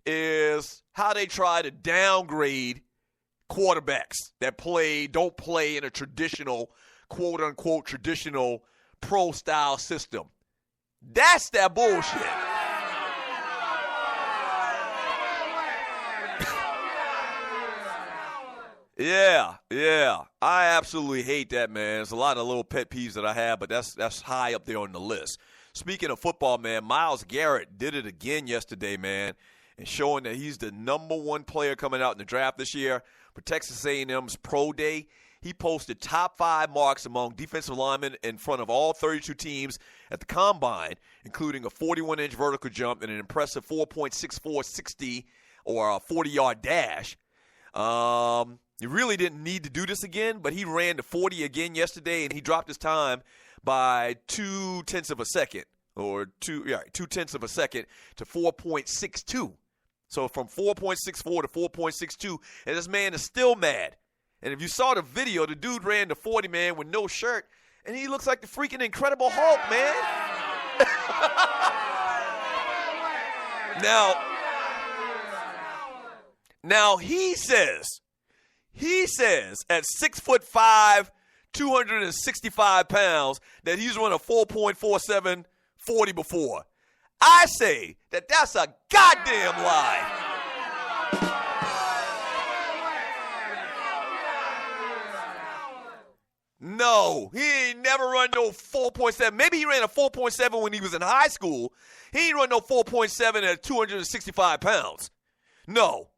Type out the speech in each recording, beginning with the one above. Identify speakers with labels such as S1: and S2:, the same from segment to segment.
S1: is how they try to downgrade quarterbacks that don't play in a traditional, quote-unquote, traditional pro-style system. That's that bullshit. Yeah. I absolutely hate that, man. There's a lot of little pet peeves that I have, but that's high up there on the list. Speaking of football, man, Myles Garrett did it again yesterday, man, and showing that he's the number one player coming out in the draft this year. For Texas A&M's Pro Day, he posted top 5 marks among defensive linemen in front of all 32 teams at the Combine, including a 41-inch vertical jump and an impressive 4.6460 or a 40-yard dash. He really didn't need to do this again, but he ran the 40 again yesterday, and he dropped his time by 0.2 of a second, or 0.2 of a second to 4.62. So from 4.64 to 4.62, and this man is still mad. And if you saw the video, the dude ran the 40, man, with no shirt, and he looks like the freaking Incredible Hulk, man. Now he says at 6'5", 265 pounds, that he's run a 4.47 40 before. I say that that's a goddamn lie. No, he ain't never run no 4.7. Maybe he ran a 4.7 when he was in high school. He ain't run no 4.7 at 265 pounds. No,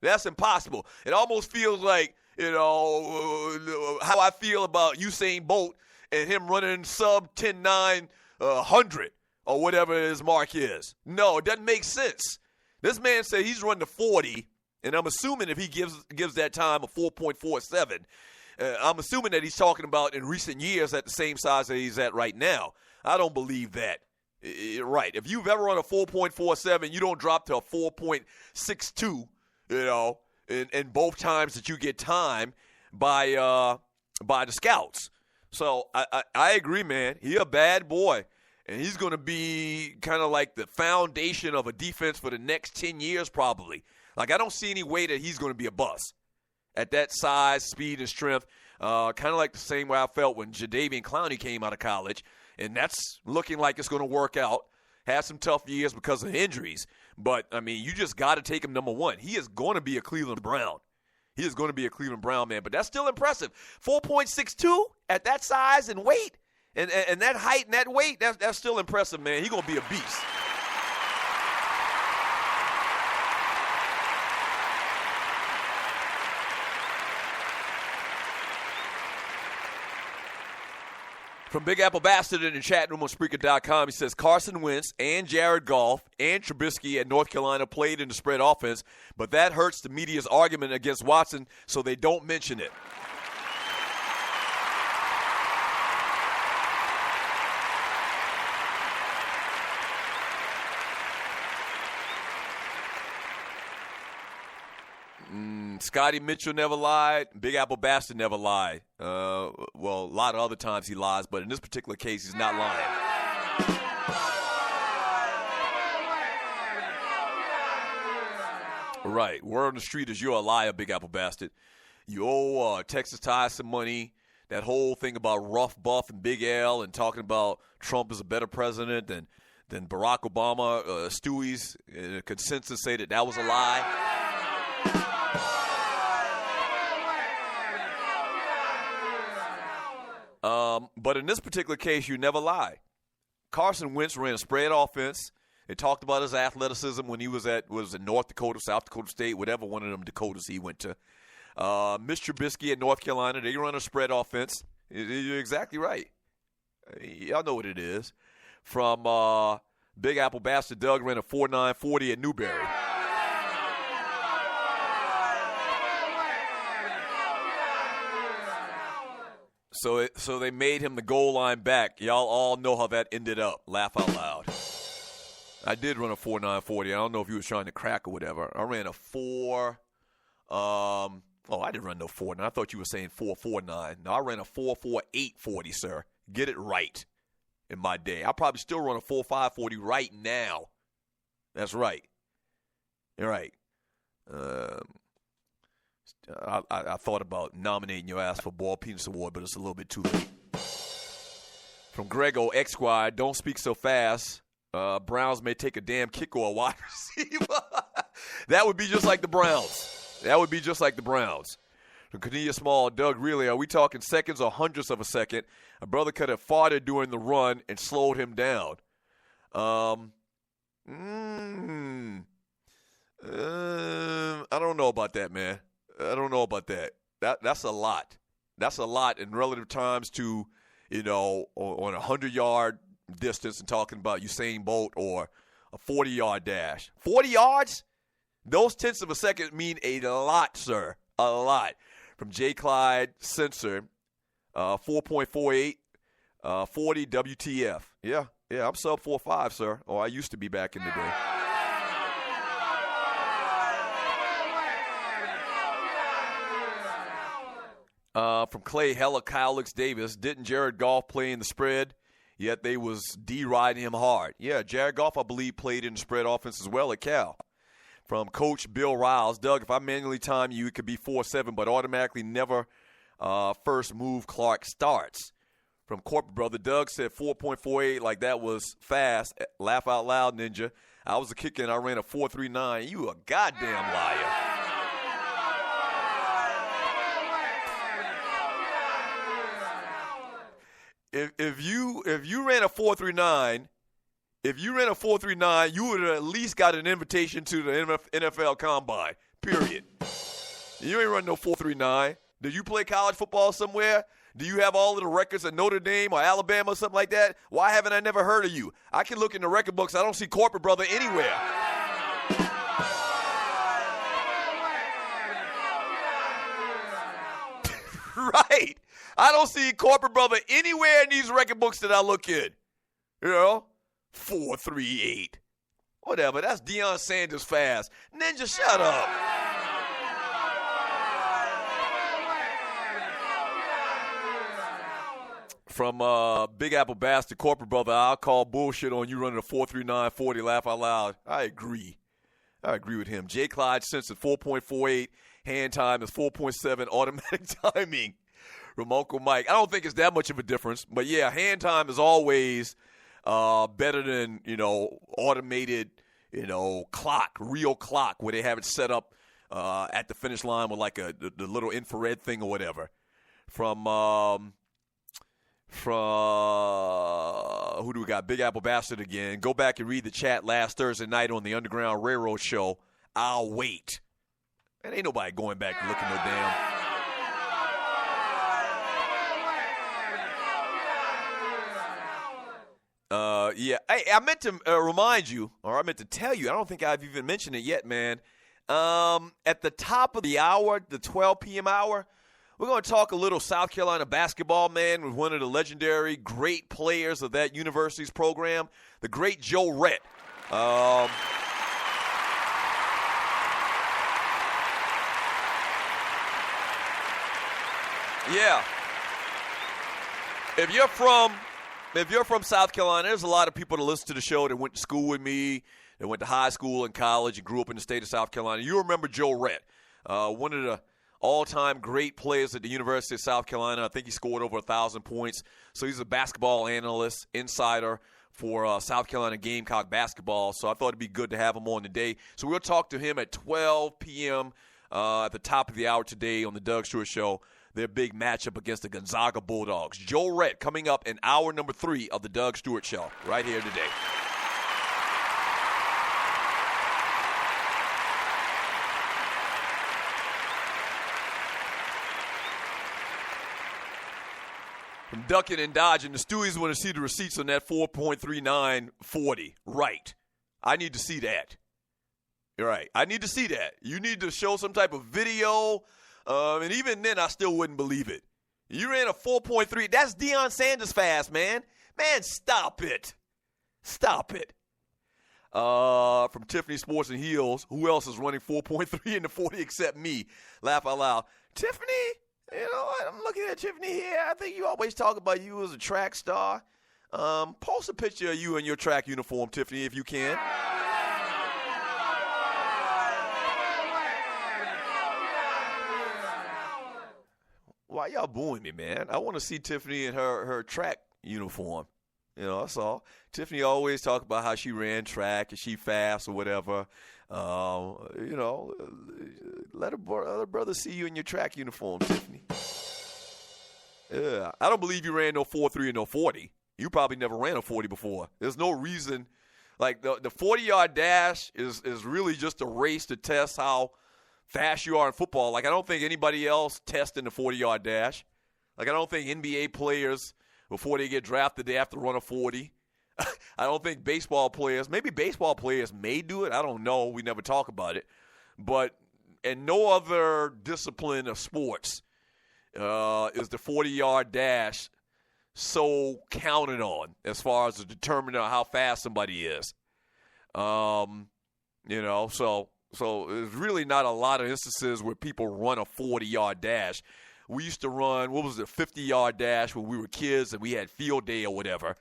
S1: that's impossible. It almost feels like, how I feel about Usain Bolt and him running sub 10.9 100 or whatever his mark is. No, it doesn't make sense. This man said he's run the 40, and I'm assuming if he gives that time a 4.47, I'm assuming that he's talking about in recent years at the same size that he's at right now. I don't believe that. Right. If you've ever run a 4.47, you don't drop to a 4.62, in both times that you get time by the scouts. So I agree, man. He's a bad boy, and he's going to be kind of like the foundation of a defense for the next 10 years probably. Like, I don't see any way that he's going to be a bust at that size, speed, and strength. Kind of like the same way I felt when Jadeveon Clowney came out of college, and that's looking like it's going to work out. Had some tough years because of injuries. But, I mean, you just got to take him number one. He is going to be a Cleveland Brown. He is going to be a Cleveland Brown, man. But that's still impressive. 4.62 at that size and weight, and that height and that weight, that's still impressive, man. He's going to be a beast. From Big Apple Bastard in the chat room on Spreaker.com, he says Carson Wentz and Jared Goff and Trubisky at North Carolina played in the spread offense, but that hurts the media's argument against Watson, so they don't mention it. Scotty Mitchell never lied. Big Apple Bastard never lied. Well, a lot of other times he lies, but in this particular case, he's not lying. Right. Word on the street is you're a liar, Big Apple Bastard. You owe Texas Tide some money. That whole thing about Rough Buff and Big L and talking about Trump is a better president than Barack Obama. Stewie's consensus say that was a lie. But in this particular case, you never lie. Carson Wentz ran a spread offense. They talked about his athleticism when he was at North Dakota, South Dakota State, whatever one of them Dakotas he went to. Mr. Trubisky at North Carolina, they run a spread offense. You're exactly right. Y'all know what it is. From Big Apple Bastard, Doug ran a 4.9 40 at Newberry. So they made him the goal line back. Y'all all know how that ended up. Laugh out loud. I did run a 4.9 40. I don't know if you was trying to crack or whatever. I ran a 4. I didn't run no 4.9. I thought you were saying 4.49. No, I ran a 4.48 40, sir. Get it right in my day. I probably still run a 4.5 40 right now. That's right. All right. I thought about nominating your ass for Ball Penis Award, but it's a little bit too late. From Grego X Squad, don't speak so fast. Browns may take a damn kick or a wide receiver. That would be just like the Browns. From Cornelia Small, Doug, really, are we talking seconds or hundredths of a second? A brother could have farted during the run and slowed him down. I don't know about that, man. I don't know about that. That's a lot. That's a lot in relative times to, on a 100-yard distance and talking about Usain Bolt or a 40-yard dash. 40 yards? Those tenths of a second mean a lot, sir. A lot. From J. Clyde Censor, 4.48, 40 WTF. Yeah, I'm sub 4.5, sir. Or I used to be back in the day. From Clay Helicalix Davis, didn't Jared Goff play in the spread? Yet they was D-riding him hard. Yeah, Jared Goff, I believe, played in the spread offense as well at Cal. From Coach Bill Riles, Doug, if I manually time you, it could be 4-7, but automatically never first move Clark starts. From Corporate Brother, Doug said 4.48 like that was fast. Laugh out loud, Ninja. I was a kicker and I ran a 4.39. You a goddamn liar. If you ran a 4.39, you would have at least got an invitation to the NFL Combine. Period. You ain't running no 4.39. Did you play college football somewhere? Do you have all of the records at Notre Dame or Alabama or something like that? Why haven't I never heard of you? I can look in the record books. I don't see Corporate Brother anywhere. Right. I don't see Corporate Brother anywhere in these record books that I look in. 4.38. Whatever. That's Deion Sanders fast. Ninja, shut up. From Big Apple Bastard, Corporate Brother, I'll call bullshit on you running a 4.39 40. Laugh out loud. I agree with him. J. Clyde Simpson, 4.48. Hand time is 4.7. Automatic timing. From Uncle Mike. I don't think it's that much of a difference. But, yeah, hand time is always better than, automated, clock, real clock, where they have it set up at the finish line with like the little infrared thing or whatever. From who do we got? Big Apple Bastard again. Go back and read the chat last Thursday night on the Underground Railroad Show. I'll wait. And ain't nobody going back and looking no damn. Yeah. Hey, I meant to remind you, or I meant to tell you, I don't think I've even mentioned it yet, man. At the top of the hour, the 12 p.m. hour, we're going to talk a little South Carolina basketball, man, with one of the legendary great players of that university's program, the great Joe Rett. Yeah. If you're from South Carolina, there's a lot of people that listen to the show that went to school with me, that went to high school and college and grew up in the state of South Carolina. You remember Joe Rett, one of the all-time great players at the University of South Carolina. I think he scored over 1,000 points. So he's a basketball analyst, insider for South Carolina Gamecock basketball. So I thought it'd be good to have him on today. So we'll talk to him at 12 p.m. At the top of the hour today on the Doug Stewart Show. Their big matchup against the Gonzaga Bulldogs. Joe Rett coming up in hour number 3 of the Doug Stewart Show right here today. From ducking and dodging, the Stewies want to see the receipts on that 4.3940. Right. I need to see that. You're right. I need to see that. You need to show some type of video. And even then, I still wouldn't believe it. You ran a 4.3. That's Deion Sanders fast, man. Man, stop it. Stop it. From Tiffany Sports and Heels, who else is running 4.3 in the 40 except me? Laugh out loud. Tiffany, I'm looking at Tiffany here. I think you always talk about you as a track star. Post a picture of you in your track uniform, Tiffany, if you can. why y'all booing me, man? I want to see Tiffany in her track uniform. You know, that's all. Tiffany always talk about how she ran track and she fast or whatever. You know, let her brother see you in your track uniform, Tiffany. Yeah, I don't believe you ran no 4.3 or no 40. You probably never ran a 40 before. There's no reason. Like, the 40-yard dash is really just a race to test how fast you are in football. Like, I don't think anybody else tests in the 40-yard dash. Like, I don't think NBA players, before they get drafted, they have to run a 40. I don't think baseball players, maybe baseball players may do it. I don't know. We never talk about it. But in no other discipline of sports is the 40-yard dash so counted on as far as determining how fast somebody is. You know, so there's really not a lot of instances where people run a 40-yard dash. We used to run, 50-yard dash when we were kids and we had field day or whatever.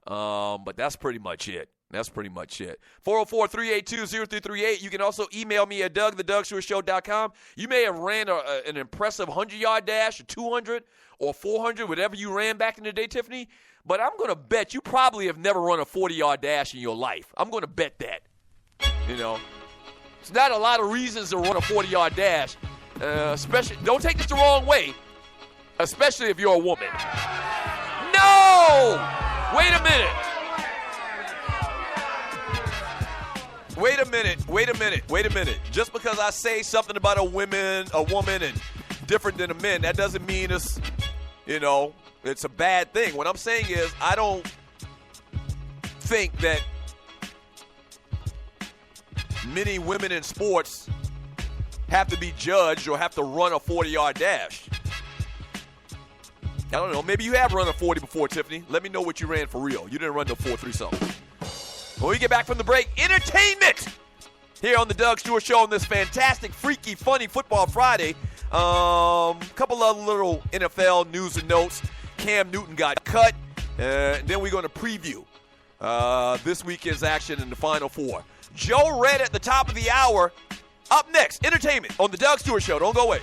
S1: But that's pretty much it. 404-382-0338. You can also email me at doug@thedougstewartshow.com. You may have ran an impressive 100-yard dash, or 200, or 400, whatever you ran back in the day, Tiffany. But I'm going to bet you probably have never run a 40-yard dash in your life. I'm going to bet that. You know, it's not a lot of reasons to run a 40-yard dash, especially, don't take this the wrong way, especially if you're a woman. No! Wait a minute. Just because I say something about a woman and different than a man, that doesn't mean it's, you know, it's a bad thing. What I'm saying is I don't think that many women in sports have to be judged or have to run a 40-yard dash. I don't know. Maybe you have run a 40 before, Tiffany. Let me know what you ran for real. You didn't run no 4.3 something. When we get back from the break, entertainment here on the Doug Stewart Show on this fantastic, freaky, funny Football Friday. Couple of little NFL news and notes. Cam Newton got cut. And then we're going to preview this weekend's action in the Final Four. Joe Red at the top of the hour. Up next, entertainment on the Doug Stewart Show. Don't go away.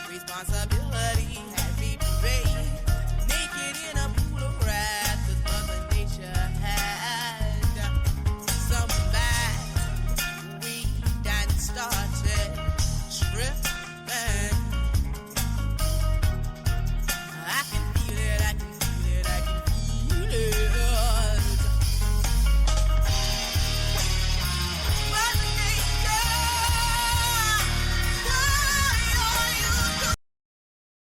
S2: Responsibility.